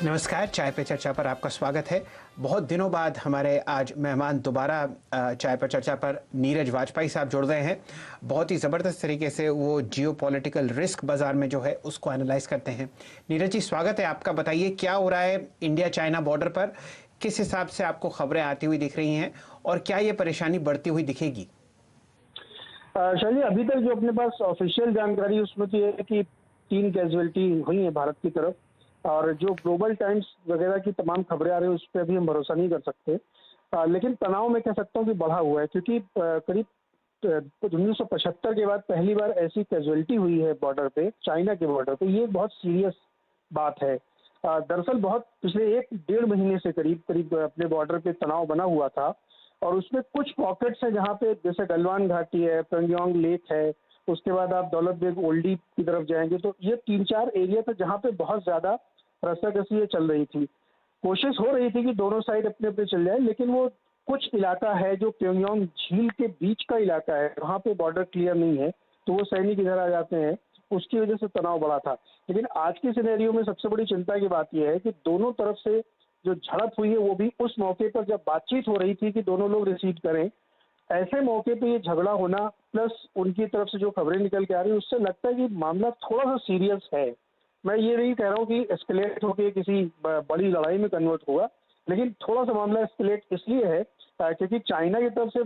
नमस्कार, चाय पे चर्चा पर आपका स्वागत है। बहुत दिनों बाद हमारे आज मेहमान दोबारा चाय पर चर्चा पर नीरज वाजपेयी साहब जुड़ रहे हैं। बहुत ही ज़बरदस्त तरीके से वो जियोपॉलिटिकल रिस्क बाजार में जो है उसको एनालाइज करते हैं। नीरज जी, स्वागत है आपका। बताइए क्या हो रहा है इंडिया चाइना बॉर्डर पर, किस हिसाब से आपको खबरें आती हुई दिख रही हैं और क्या ये परेशानी बढ़ती हुई दिखेगी? शैली, अभी तक जो अपने पास ऑफिशियल जानकारी उसमें तो ये है कि 3 कैजुअलिटी हुई है भारत की तरफ। और जो ग्लोबल टाइम्स वगैरह की तमाम खबरें आ रही है उस पर अभी हम भरोसा नहीं कर सकते। लेकिन तनाव मैं कह सकता हूँ कि बढ़ा हुआ है, क्योंकि करीब 1975 के बाद पहली बार ऐसी कैजुअलिटी हुई है बॉर्डर पे, चाइना के बॉर्डर पे। ये बहुत सीरियस बात है। दरअसल बहुत पिछले 1 डेढ़ महीने से करीब करीब अपने बॉर्डर पे तनाव बना हुआ था। और उसमें कुछ पॉकेट्स हैं जहाँ पे, जैसे गलवान घाटी है, पेंगोंग लेक है, उसके बाद आप दौलत बेग ओल्डी की तरफ जाएंगे तो ये 3-4 एरिया था जहाँ पे बहुत ज्यादा रस्साकसी चल रही थी। कोशिश हो रही थी कि दोनों साइड अपने अपने चल जाए, लेकिन वो कुछ इलाका है जो प्योंगयांग झील के बीच का इलाका है, वहाँ पे बॉर्डर क्लियर नहीं है, तो वो सैनिक इधर आ जाते हैं। उसकी वजह से तनाव बढ़ा था। लेकिन आज के सिनेरियो में सबसे बड़ी चिंता की बात यह है कि दोनों तरफ से जो झड़प हुई है वो भी उस मौके पर जब बातचीत हो रही थी कि दोनों लोग रिसीड करें। ऐसे मौके पे ये झगड़ा होना, प्लस उनकी तरफ से जो खबरें निकल के आ रही है, उससे लगता है कि मामला थोड़ा सा सीरियस है। मैं ये नहीं कह रहा हूँ कि एस्केलेट होकर किसी बड़ी लड़ाई में कन्वर्ट होगा, लेकिन थोड़ा सा मामला एस्केलेट इसलिए है क्योंकि चाइना की तरफ से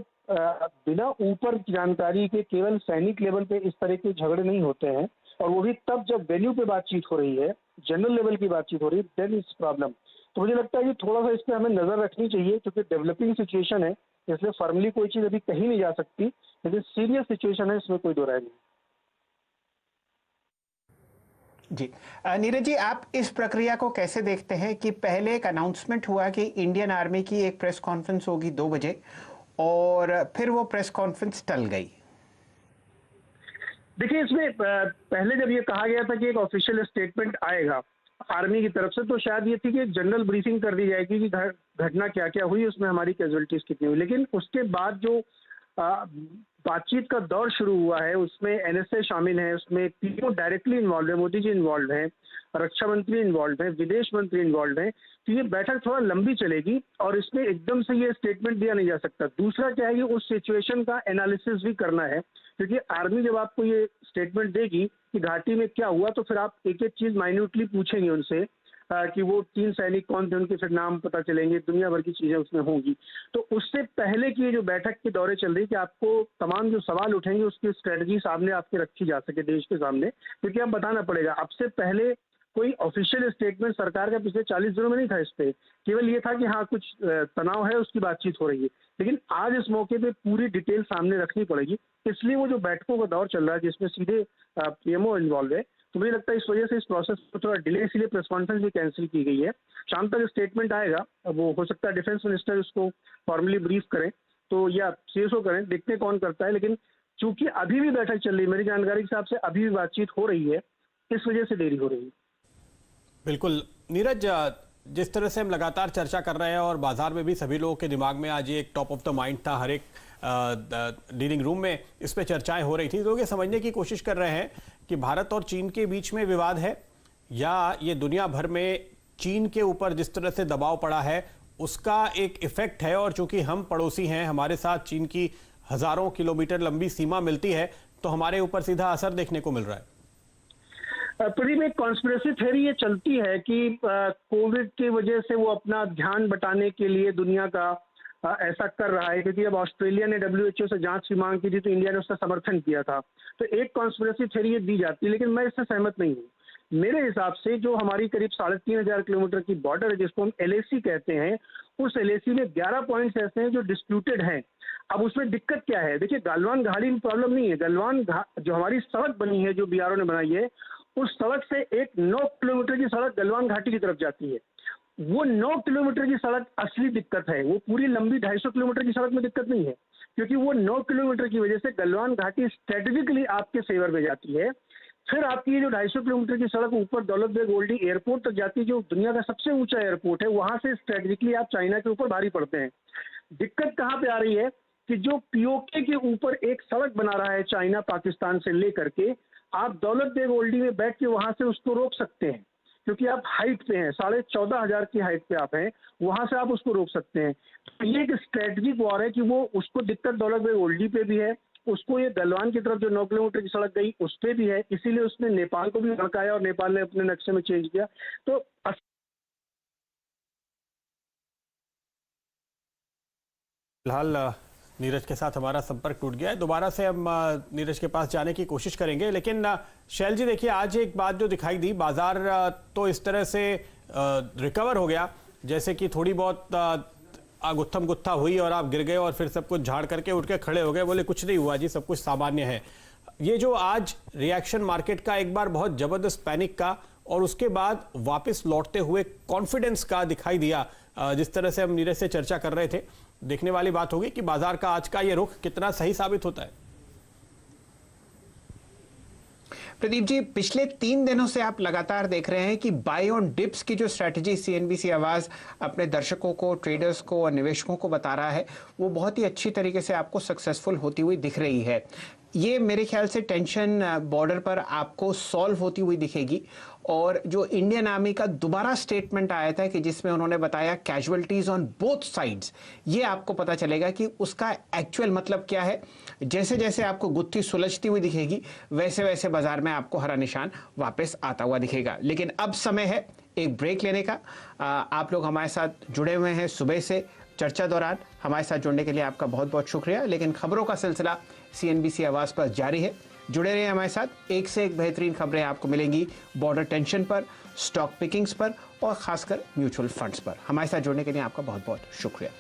बिना ऊपर जानकारी के केवल सैनिक लेवल पे इस तरह के झगड़े नहीं होते हैं। और वो भी तब जब वेन्यू पे बातचीत हो रही है, जनरल लेवल की बातचीत हो रही है, देन इज प्रॉब्लम। तो मुझे लगता है कि थोड़ा सा इस पर हमें नजर रखनी चाहिए, क्योंकि डेवलपिंग सिचुएशन है, इसलिए फर्मली कोई चीज अभी कहीं नहीं जा सकती, लेकिन सीरियस सिचुएशन है, इसमें कोई दो राय नहीं। जी। नीरज जी, आप इस प्रक्रिया को कैसे देखते हैं कि पहले एक अनाउंसमेंट हुआ कि इंडियन आर्मी की एक प्रेस कॉन्फ्रेंस होगी 2 बजे और फिर वो प्रेस कॉन्फ्रेंस टल गई? देखिए, इसमें पहले जब ये कहा गया था कि एक ऑफिशियल स्टेटमेंट आएगा आर्मी की तरफ से, तो शायद ये थी कि एक जनरल ब्रीफिंग कर दी जाएगी कि घटना क्या क्या हुई, उसमें हमारी कैजुअलिटीज कितनी हुई। लेकिन उसके बाद जो अ, बातचीत का दौर शुरू हुआ है, उसमें एनएसए शामिल है, उसमें तीनों डायरेक्टली इन्वॉल्व है, मोदी जी इन्वॉल्व हैं, रक्षा मंत्री इन्वॉल्व हैं, विदेश मंत्री इन्वॉल्व हैं। तो ये बैठक थोड़ा लंबी चलेगी और इसमें एकदम से ये स्टेटमेंट दिया नहीं जा सकता। दूसरा क्या है कि उस सिचुएशन का एनालिसिस भी करना है, क्योंकि आर्मी जब आपको ये स्टेटमेंट देगी कि घाटी में क्या हुआ, तो फिर आप एक एक चीज माइन्यूटली पूछेंगे उनसे कि वो 3 सैनिक कौन थे, उनके फिर नाम पता चलेंगे, दुनिया भर की चीजें उसमें होंगी। तो उससे पहले की ये जो बैठक के दौरे चल रही कि आपको तमाम जो सवाल उठेंगे उसकी स्ट्रेटजी सामने आपके रखी जा सके देश के सामने, क्योंकि अब बताना पड़ेगा। अब से पहले कोई ऑफिशियल स्टेटमेंट सरकार का पिछले 40 दिनों में नहीं था इस पे, केवल ये था कि हाँ कुछ तनाव है, उसकी बातचीत हो रही है। लेकिन आज इस मौके पे पूरी डिटेल सामने रखनी पड़ेगी, इसलिए वो जो बैठकों का दौर चल रहा है जिसमें सीधे पीएमओ इन्वॉल्व है, तो मुझे लगता है इस वजह से इस प्रोसेस को थोड़ा डिले, इसलिए प्रेस कॉन्फ्रेंस भी कैंसिल की गई है। शाम तक स्टेटमेंट आएगा, वो हो सकता है डिफेंस मिनिस्टर उसको फॉर्मली ब्रीफ करें, तो या सीएसओ करें, देखते हैं कौन करता है। लेकिन चूंकि अभी भी बैठक चल रही है, मेरी जानकारी के हिसाब से अभी भी बातचीत हो रही है, इस वजह से देरी हो रही है। बिल्कुल नीरज, जिस तरह से हम लगातार चर्चा कर रहे हैं और बाजार में भी सभी लोगों के दिमाग में आज ये एक टॉप ऑफ द माइंड था, हर एक डीलिंग रूम में इस पे चर्चाएं हो रही थी। लोग ये समझने की कोशिश कर रहे हैं कि भारत और चीन के बीच में विवाद है या ये दुनिया भर में चीन के ऊपर जिस तरह से दबाव पड़ा है उसका एक इफेक्ट है। और चूंकि हम पड़ोसी हैं, हमारे साथ चीन की हजारों किलोमीटर लंबी सीमा मिलती है, तो हमारे ऊपर सीधा असर देखने को मिल रहा है। प्रदीप, एक कॉन्स्पिरेसी थ्योरी ये चलती है कि कोविड की वजह से वो अपना ध्यान बटाने के लिए दुनिया का ऐसा कर रहा है, क्योंकि अब ऑस्ट्रेलिया ने डब्ल्यूएचओ से जांच की मांग की थी तो इंडिया ने उसका समर्थन किया था। तो एक कॉन्स्पिरेसी थ्योरी ये दी जाती है, लेकिन मैं इससे सहमत नहीं हूँ। मेरे हिसाब से जो हमारी करीब 3,500 किलोमीटर की बॉर्डर है, जिसको हम एलएसी कहते हैं, उस एलएसी में 11 पॉइंट्स ऐसे हैं जो डिस्प्यूटेड हैं। अब उसमें दिक्कत क्या है? देखिए, गलवान घाटी में प्रॉब्लम नहीं है। जो हमारी सड़क बनी है, जो बीआरओ ने बनाई है, उस सड़क से एक 9 किलोमीटर की सड़क गलवान घाटी की तरफ जाती है। वो 9 किलोमीटर की सड़क असली दिक्कत है, वो पूरी लंबी 250 किलोमीटर की सड़क में दिक्कत नहीं है, क्योंकि वो 9 किलोमीटर की वजह से गलवान घाटी स्ट्रेटेजिकली आपके फेवर में जाती है। फिर आपकी ये जो 250 किलोमीटर की सड़क ऊपर दौलत बेग ओल्डी एयरपोर्ट तक जाती है, जो दुनिया का सबसे ऊंचा एयरपोर्ट है, वहां से स्ट्रेटेजिकली आप चाइना के ऊपर भारी पड़ते हैं। दिक्कत कहां पे आ रही है कि जो पीओके के ऊपर एक सड़क बना रहा है चाइना पाकिस्तान से लेकर के, आप दौलत बेग ओल्डी में बैठ के वहां से उसको रोक सकते हैं, क्योंकि आप हाइट पे हैं, 14,500 की हाइट पे आप हैं, वहां से आप उसको रोक सकते हैं। तो ये एक स्ट्रेटजिक वॉर है कि वो उसको दिक्कत दौलत बेग ओल्डी पे भी है, उसको ये गलवान की तरफ जो 9 किलोमीटर की सड़क गई उस पे भी है, इसीलिए उसने नेपाल को भी भड़काया और नेपाल ने अपने नक्शे में चेंज किया। तो फिलहाल नीरज के साथ हमारा संपर्क टूट गया है। दोबारा से हम नीरज के पास जाने की कोशिश करेंगे, लेकिन शैल जी देखिए, आज एक बात जो दिखाई दी, बाजार तो इस तरह से रिकवर हो गया जैसे कि थोड़ी बहुत गुत्थम गुत्था हुई और आप गिर गए और फिर सब कुछ झाड़ करके उठ के खड़े हो गए, बोले कुछ नहीं हुआ जी, सब कुछ सामान्य है। ये जो आज रिएक्शन मार्केट का एक बार बहुत जबरदस्त पैनिक का और उसके बाद वापस लौटते हुए कॉन्फिडेंस का दिखाई दिया, जिस तरह से हम नीरज से चर्चा कर रहे थे, देखने वाली बात होगी कि बाजार का आज का ये रुख कितना सही साबित होता है। प्रदीप जी, पिछले 3 दिनों से आप लगातार देख रहे हैं कि बाय ऑन डिप्स की जो स्ट्रैटेजी सीएनबीसी आवाज अपने दर्शकों को, ट्रेडर्स को और निवेशकों को बता रहा है, वो बहुत ही अच्छी तरीके से आपको सक्सेसफुल होती हुई दिख रही है। ये मेरे ख्याल से टेंशन बॉर्डर पर आपको सॉल्व होती हुई दिखेगी। और जो इंडियन आर्मी का दोबारा स्टेटमेंट आया था कि जिसमें उन्होंने बताया कैजुअलिटीज ऑन बोथ साइड्स, ये आपको पता चलेगा कि उसका एक्चुअल मतलब क्या है। जैसे जैसे आपको गुत्थी सुलझती हुई दिखेगी, वैसे वैसे बाजार में आपको हरा निशान वापस आता हुआ दिखेगा। लेकिन अब समय है एक ब्रेक लेने का। आप लोग हमारे साथ जुड़े हुए हैं सुबह से चर्चा दौरान, हमारे साथ जुड़ने के लिए आपका बहुत बहुत शुक्रिया। लेकिन खबरों का सिलसिला सीएनबीसी आवाज पर जारी है, जुड़े रहिए हमारे साथ। एक से एक बेहतरीन खबरें आपको मिलेंगी बॉर्डर टेंशन पर, स्टॉक पिकिंग्स पर और खासकर म्यूचुअल फंड्स पर। हमारे साथ जुड़ने के लिए आपका बहुत बहुत शुक्रिया।